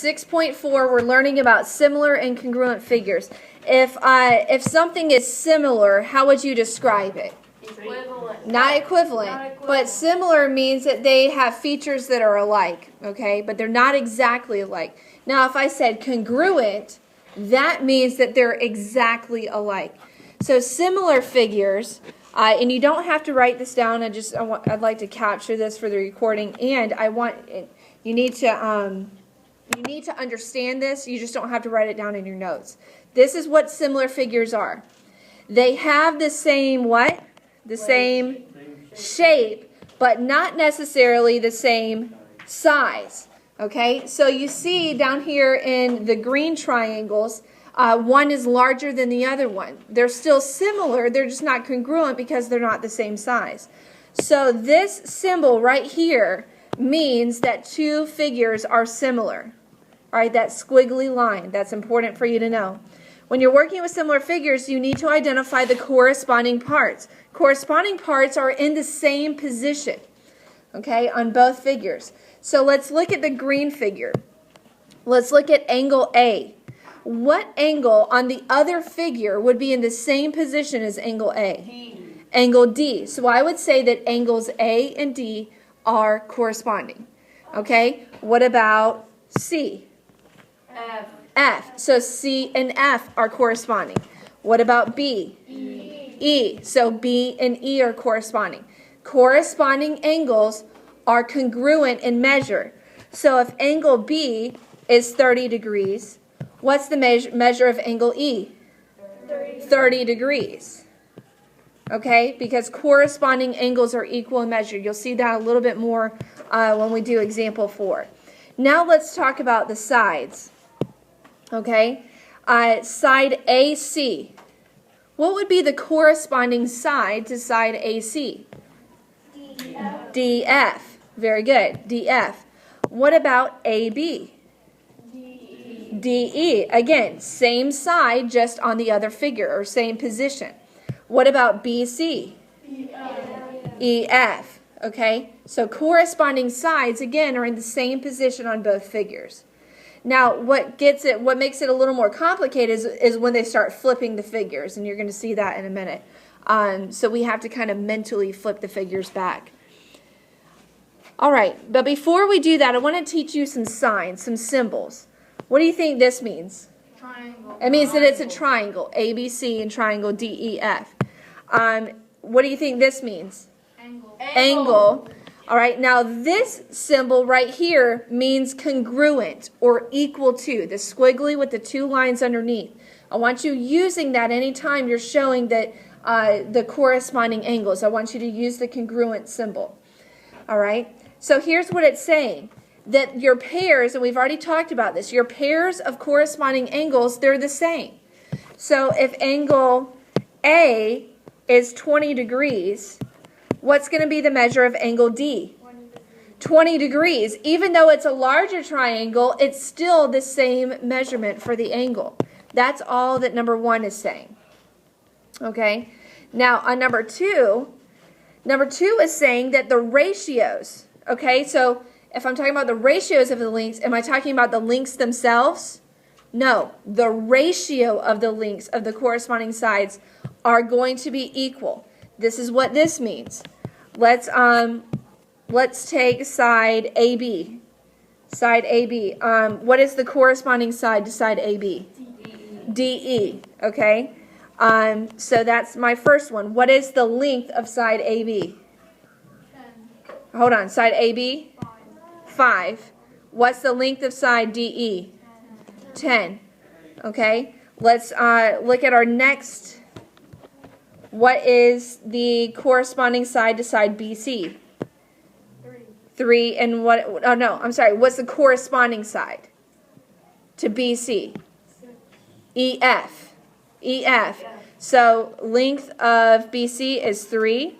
6.4, we're learning about similar and congruent figures. If something is similar, how would you describe it? Equivalent. Not equivalent, but similar means that they have features that are alike, okay? But they're not exactly alike. Now, if I said congruent, that means that they're exactly alike. So similar figures, and you don't have to write this down. I'd like to capture this for the recording, and you need to understand this. You just don't have to write it down in your notes. This is what similar figures are. They have the same what? The same shape, but not necessarily the same size. Okay, so you see down here in the green triangles, one is larger than the other one. They're still similar, they're just not congruent because they're not the same size. So this symbol right here means that two figures are similar. All right, that squiggly line, that's important for you to know. When you're working with similar figures, you need to identify the corresponding parts. Corresponding parts are in the same position, okay, on both figures. So let's look at the green figure. Let's look at angle A. What angle on the other figure would be in the same position as angle A? D. Angle D. So I would say that angles A and D are corresponding. Okay, what about C? F. F. So C and F are corresponding. What about B? E. So B and E are corresponding. Corresponding angles are congruent in measure. So if angle B is 30 degrees, what's the measure of angle E? 30 degrees. Okay, because corresponding angles are equal in measure. You'll see that a little bit more when we do example 4. Now let's talk about the sides. Okay, side AC. What would be the corresponding side to side AC? DF. DF. Very good. DF. What about AB? DE. DE. Again, same side, just on the other figure, or same position. What about BC? EF. Okay, so corresponding sides, again, are in the same position on both figures. Now, what makes it a little more complicated is when they start flipping the figures, and you're going to see that in a minute. So we have to kind of mentally flip the figures back. All right, but before we do that, I want to teach you some signs, some symbols. What do you think this means? Triangle. It means that it's a triangle, ABC, and triangle DEF. What do you think this means? Angle. Angle. All right, now this symbol right here means congruent or equal to, the squiggly with the two lines underneath. I want you using that anytime you're showing that the corresponding angles. I want you to use the congruent symbol. All right, so here's what it's saying. That your pairs, and we've already talked about this, your pairs of corresponding angles, they're the same. So if angle A is 20 degrees, what's going to be the measure of angle D? 20 degrees. Even though it's a larger triangle, it's still the same measurement for the angle. That's all that number 1 is saying. Okay? Now, on number 2 is saying that the ratios, okay? So if I'm talking about the ratios of the lengths, am I talking about the lengths themselves? No. The ratio of the lengths of the corresponding sides are going to be equal. This is what this means. Let's take side AB. Side AB. What is the corresponding side to side AB? DE. Okay. So that's my first one. What is the length of side AB? 10. Hold on. Side AB? 5. What's the length of side DE? 10. Okay. Let's look at our next. What is the corresponding side to side BC? 3. And what? Oh no, I'm sorry. What's the corresponding side to BC? EF. EF. So length of BC is 3,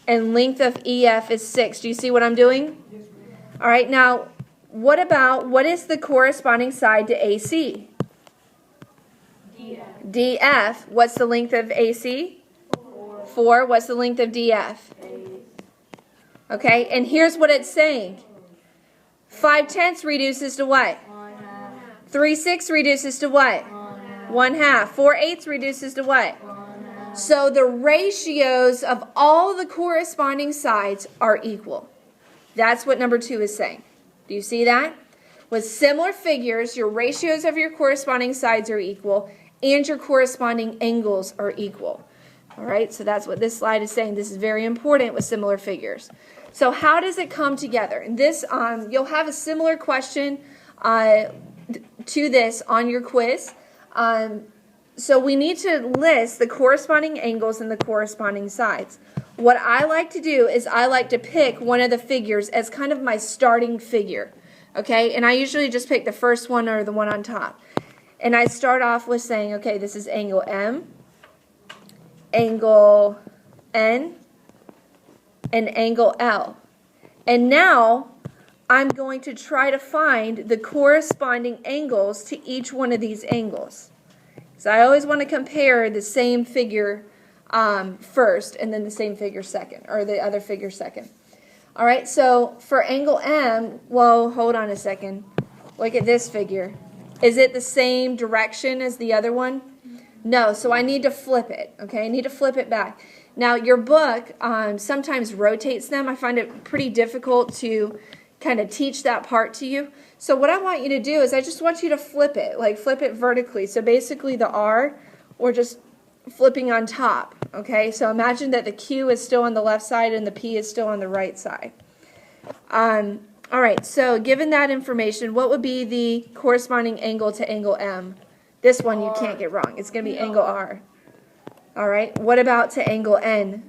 and length of EF is 6. Do you see what I'm doing? All right. Now, what is the corresponding side to AC? DF. DF. What's the length of AC? 4. What's the length of DF? 8. Okay, and here's what it's saying. 5/10 reduces to what? 1/2. 3/6 reduces to what? 1/2. 4/8 reduces to what? So the ratios of all the corresponding sides are equal. That's what number 2 is saying. Do you see that? With similar figures, your ratios of your corresponding sides are equal and your corresponding angles are equal. All right, so that's what this slide is saying. This is very important with similar figures. So how does it come together? And this, you'll have a similar question to this on your quiz. So we need to list the corresponding angles and the corresponding sides. What I like to do is I like to pick one of the figures as kind of my starting figure. Okay, and I usually just pick the first one or the one on top. And I start off with saying, okay, this is angle M, angle N, and angle L. And now I'm going to try to find the corresponding angles to each one of these angles. So I always want to compare the same figure first and then the same figure second, or the other figure second. All right, so for angle M, well, hold on a second. Look at this figure. Is it the same direction as the other one? No, so I need to flip it, okay? I need to flip it back. Now, your book sometimes rotates them. I find it pretty difficult to kind of teach that part to you. So what I want you to do is I just want you to flip it, like flip it vertically. So basically the R, or just flipping on top, okay? So imagine that the Q is still on the left side and the P is still on the right side. All right, so given that information, what would be the corresponding angle to angle M? This one you can't get wrong. It's going to be angle R. All right, what about to angle N?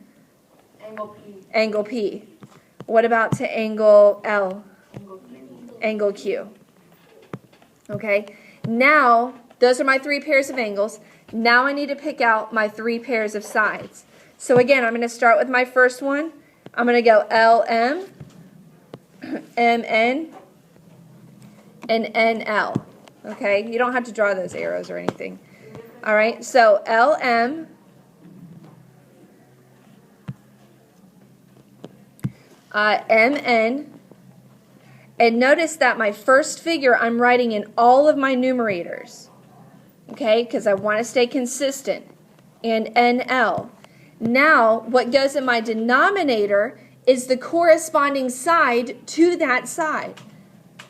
Angle P. Angle P. What about to angle L? Angle Q. Okay, now those are my 3 pairs of angles. Now I need to pick out my 3 pairs of sides. So again, I'm going to start with my first one. I'm going to go LM, MN, and NL. Okay, you don't have to draw those arrows or anything. All right, so LM, MN, and notice that my first figure I'm writing in all of my numerators, okay, because I want to stay consistent, and NL. Now, what goes in my denominator is the corresponding side to that side.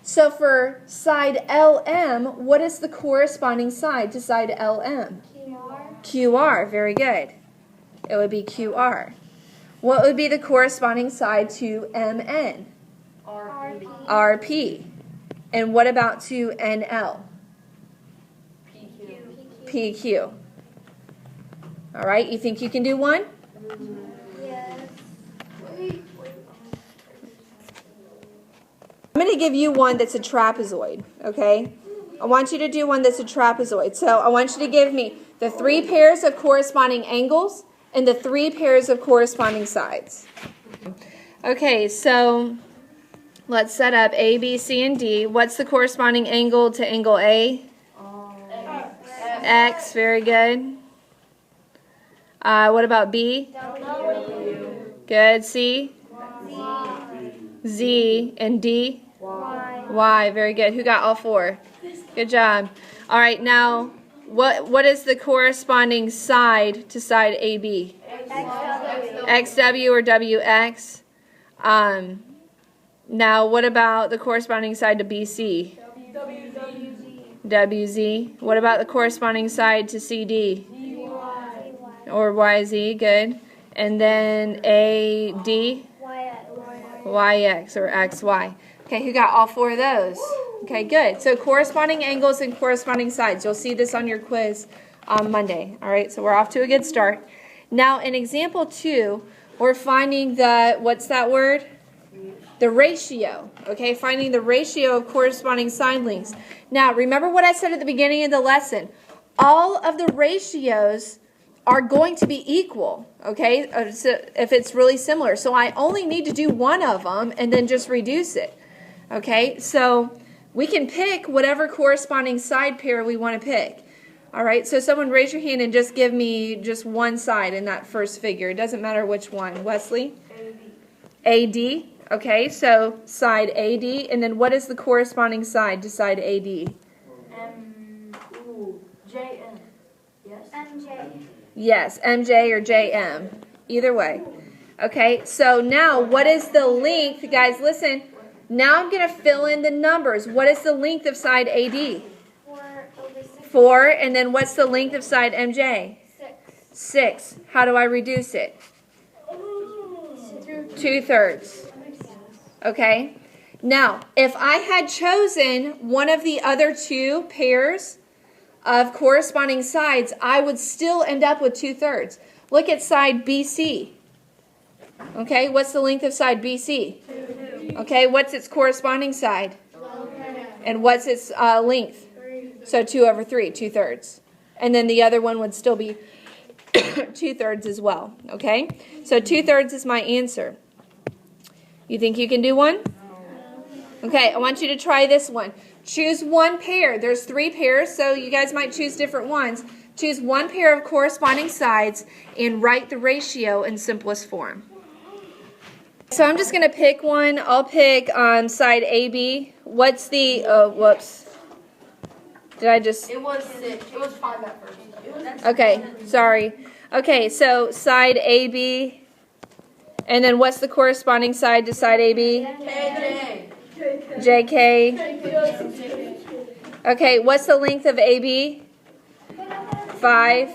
So for side LM, what is the corresponding side to side LM? QR. QR, very good. It would be QR. What would be the corresponding side to MN? RP. RP. And what about to NL? PQ. PQ. All right, you think you can do one? Yes. I'm going to give you one that's a trapezoid, okay? I want you to do one that's a trapezoid. So I want you to give me the 3 pairs of corresponding angles and the 3 pairs of corresponding sides. Okay, so let's set up A, B, C, and D. What's the corresponding angle to angle A? X, very good. What about B? W. Good. C? Z. Z. And D? Y. Y, very good. Who got all 4? Good job. All right, now, what is the corresponding side to side AB? XW. XW or WX? Now, what about the corresponding side to BC? WZ. WZ. What about the corresponding side to CD? DY. Or YZ? Good. And then AD? YX or XY. Okay, who got all 4 of those? Okay, good. So corresponding angles and corresponding sides. You'll see this on your quiz on Monday. All right, so we're off to a good start. Now, in example 2, we're finding the, what's that word? The ratio. Okay, finding the ratio of corresponding side lengths. Now, remember what I said at the beginning of the lesson. All of the ratios are going to be equal, okay, so if it's really similar. So I only need to do one of them and then just reduce it, okay? So we can pick whatever corresponding side pair we want to pick. All right, so someone raise your hand and just give me just one side in that first figure. It doesn't matter which one. Wesley? AD. Okay, so side AD, and then what is the corresponding side to side AD? JM. Yes. MJ. Yes, MJ or JM. Either way. Okay, so now what is the length? Guys, listen. Now I'm going to fill in the numbers. What is the length of side AD? 4/6. 4, and then what's the length of side MJ? 6. 6. How do I reduce it? 2/3. Okay? Now, if I had chosen one of the other two pairs of corresponding sides, I would still end up with 2/3. Look at side BC. Okay, what's the length of side BC? 2. Okay, what's its corresponding side? And what's its length? 3. So 2/3, 2/3. And then the other one would still be 2/3 as well. Okay, so 2/3 is my answer. You think you can do one? Okay, I want you to try this one. Choose one pair. There's 3 pairs, so you guys might choose different ones. Choose one pair of corresponding sides and write the ratio in simplest form. So I'm just going to pick one. I'll pick side AB. What's the, whoops. Did I just? It was 6. It was 5 at first. Okay, sorry. Okay, so side AB. And then what's the corresponding side to side AB? KJ. JK. Okay, what's the length of AB? 5.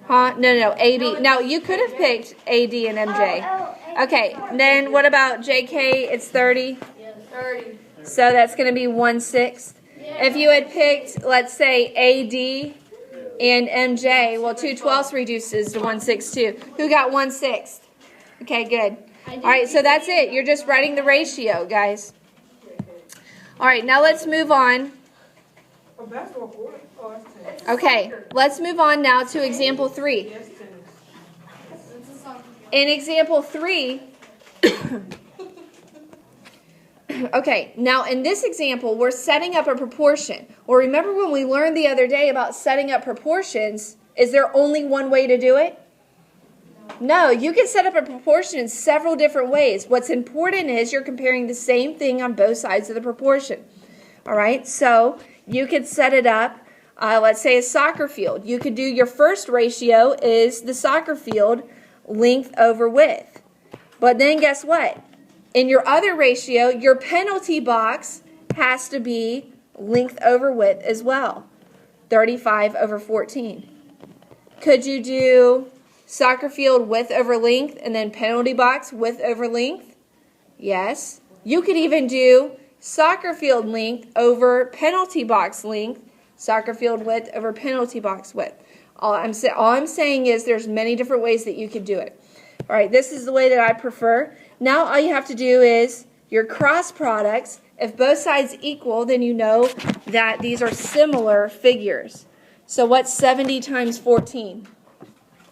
Huh? No, AB. Now, you could have picked AD and MJ. Okay, then what about JK? It's 30. 30. So that's going to be 1/6. If you had picked, let's say, AD and MJ, well, 2/12 reduces to 1/6 too. Who got 1/6? Okay, good. All right, so that's it. You're just writing the ratio, guys. All right, now let's move on. Okay, let's move on now to example 3. In example 3, okay, now in this example, we're setting up a proportion. Well, remember when we learned the other day about setting up proportions, is there only one way to do it? No, you can set up a proportion in several different ways. What's important is you're comparing the same thing on both sides of the proportion. All right, so you could set it up, let's say a soccer field. You could do your first ratio is the soccer field length over width. But then guess what? In your other ratio, your penalty box has to be length over width as well. 35/14. Could you do soccer field width over length and then penalty box width over length? Yes. You could even do soccer field length over penalty box length, soccer field width over penalty box width. All I'm saying is there's many different ways that you could do it. All right, this is the way that I prefer. Now all you have to do is your cross products. If both sides equal, then you know that these are similar figures. So what's 70 times 14?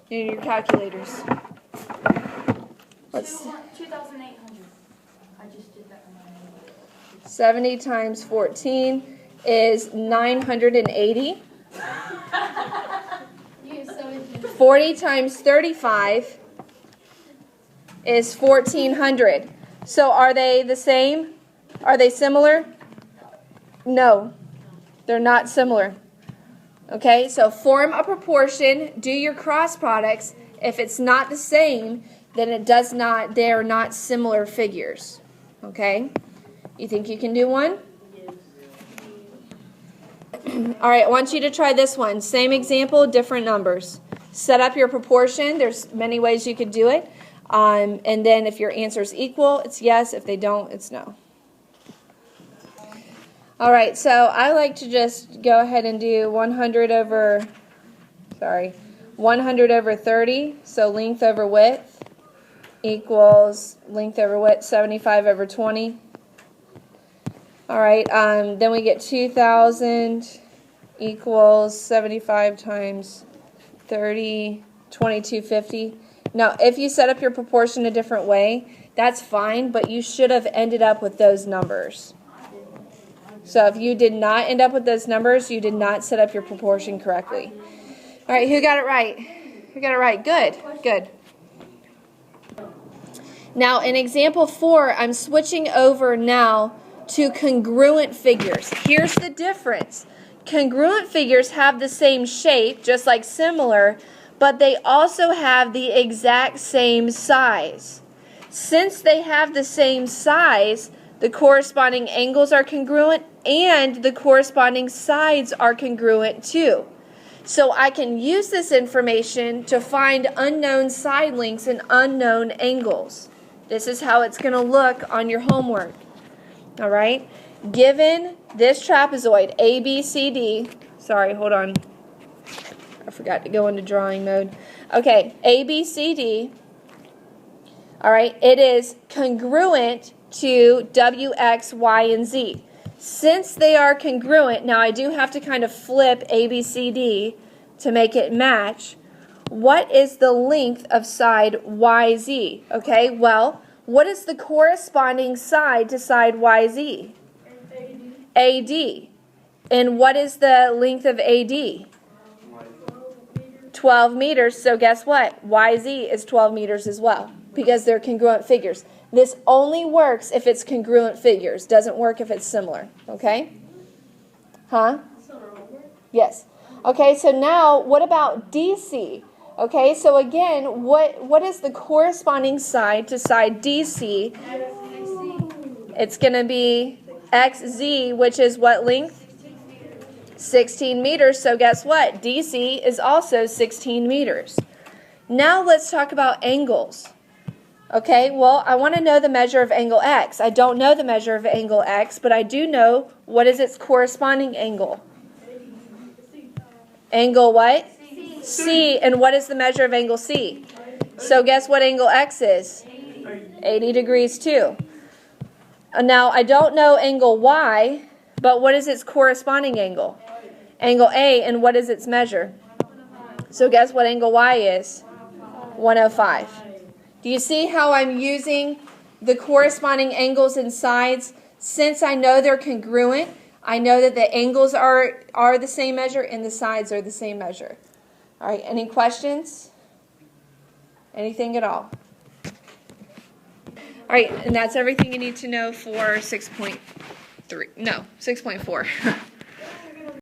In your calculators. What's 2,800. I just did that in my head. 70 times 14 is 980. 40 times 35 is 1,400. So are they the same? Are they similar? No, they're not similar. Okay, so form a proportion, do your cross products. If it's not the same, then they are not similar figures. Okay? You think you can do one? All right, I want you to try this one. Same example, different numbers. Set up your proportion. There's many ways you could do it. And then if your answer is equal, it's yes. If they don't, it's no. All right, so I like to just go ahead and do 100 over 30. So length over width equals length over width, 75/20. All right, then we get 2,000 equals 75 times 30, 2250. Now, if you set up your proportion a different way, that's fine, but you should have ended up with those numbers. So if you did not end up with those numbers, you did not set up your proportion correctly. All right, who got it right? Who got it right? Good, good. Now, in example 4, I'm switching over now to congruent figures. Here's the difference. Congruent figures have the same shape, just like similar, but they also have the exact same size. Since they have the same size, the corresponding angles are congruent and the corresponding sides are congruent too. So I can use this information to find unknown side lengths and unknown angles. This is how it's going to look on your homework. All right? Given this trapezoid, ABCD, sorry, hold on. I forgot to go into drawing mode. Okay, ABCD, all right, it is congruent to W, X, Y, and Z. Since they are congruent, now I do have to kind of flip ABCD to make it match. What is the length of side YZ? Okay, well, what is the corresponding side to side YZ? AD. And what is the length of AD? 12 meters. So guess what? YZ is 12 meters as well because they're congruent figures. This only works if it's congruent figures. Doesn't work if it's similar. Okay? Huh? Yes. Okay, so now what about DC? Okay, so again, what is the corresponding side to side DC? It's going to be XZ, which is what length? 16 meters. So guess what? DC is also 16 meters. Now let's talk about angles. Okay, well, I want to know the measure of angle X. I don't know the measure of angle X, but I do know what is its corresponding angle. Angle what? C. And what is the measure of angle C? So guess what angle X is? 80 degrees too. Now, I don't know angle Y, but what is its corresponding angle? Angle A, and what is its measure? So guess what angle Y is? 105. Do you see how I'm using the corresponding angles and sides? Since I know they're congruent, I know that the angles are the same measure and the sides are the same measure. All right, any questions? Anything at all? All right, and that's everything you need to know for 6.3. No, 6.4.